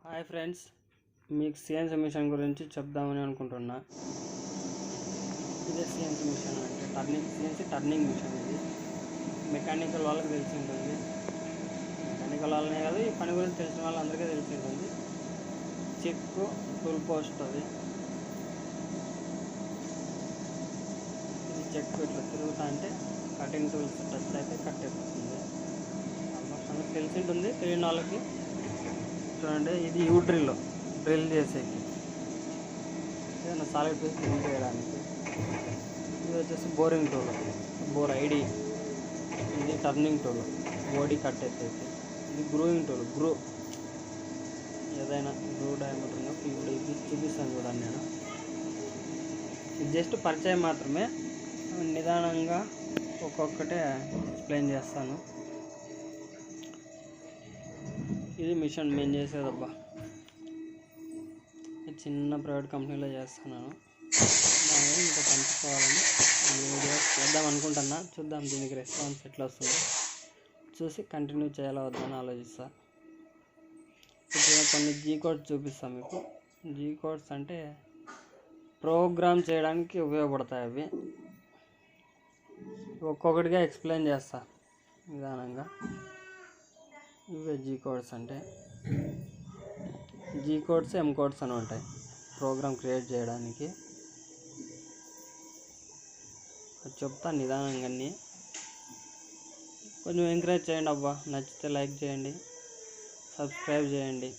Hi friends, మీకు CNC machine గురించి చెప్దామని అనుకుంటున్నా. ఇదే సిఎన్సి మిషన్ అంటే సిఎన్సి టర్నింగ్ మిషన్. ఇది మెకానికల్ వాళ్ళకి తెలిసి ఉంటుంది. మెకానికల్ వాళ్ళనే కాదు, ఈ పని గురించి తెలిసిన వాళ్ళందరికీ తెలిసి ఉంటుంది. చెక్కు టూల్ పోస్ట్ అది. ఇది చెక్ ఇట్లా తిరుగుతా అంటే కటింగ్ టూల్స్ టచ్ అయితే కట్ అయిపోతుంది. ఆల్మోస్ట్ అందరికి తెలిసి ఉంటుంది. తెలియని వాళ్ళకి చూడండి, ఇది యూ డ్రిల్ చేసేకి, ఏదైనా సాలిడ్ పీస్ డ్రిల్ చేయడానికి. ఇది వచ్చేసి బోరింగ్ టూల్, బోర్ ఐడి. ఇది టర్నింగ్ టూల్, బోడీ కట్ అయితే. ఇది గ్రూయింగ్ టూల్, గ్రూ ఏదైనా గ్రూ డయామీటర్ ఉందో ఇప్పుడు ఇది చూపిస్తాను చూడండి. నేను ఇది జస్ట్ పరిచయం మాత్రమే, నిదానంగా ఒక్కొక్కటే ఎక్స్ప్లెయిన్ చేస్తాను. ఇది మిషన్ మేము చేసేదబ్బా, చిన్న ప్రైవేట్ కంపెనీలో చేస్తున్నాను. దాని ఇంకా పంచుకోవాలని వీడియో చేద్దాం అనుకుంటున్నా. చూద్దాం దీనికి రెస్పాన్స్ ఎట్లా వస్తుందో చూసి కంటిన్యూ చేయాలా వద్దని ఆలోచిస్తా. ఇప్పుడు కొన్ని జీ కోడ్స్ చూపిస్తాం మీకు. జీ కోడ్స్ అంటే ప్రోగ్రామ్ చేయడానికి ఉపయోగపడతాయి. అవి ఒక్కొక్కటిగా ఎక్స్ప్లెయిన్ చేస్తా నిదానంగా. ఇవే జీ కోడ్స్ అంటే, జీ కోడ్స్ ఎం కోడ్స్ అని ఉంటాయి ప్రోగ్రామ్ క్రియేట్ చేయడానికి. అది చెప్తా నిదానంగా. కొంచెం ఎంకరేజ్ చేయండి అబ్బా, నచ్చితే లైక్ చేయండి, సబ్స్క్రైబ్ చేయండి.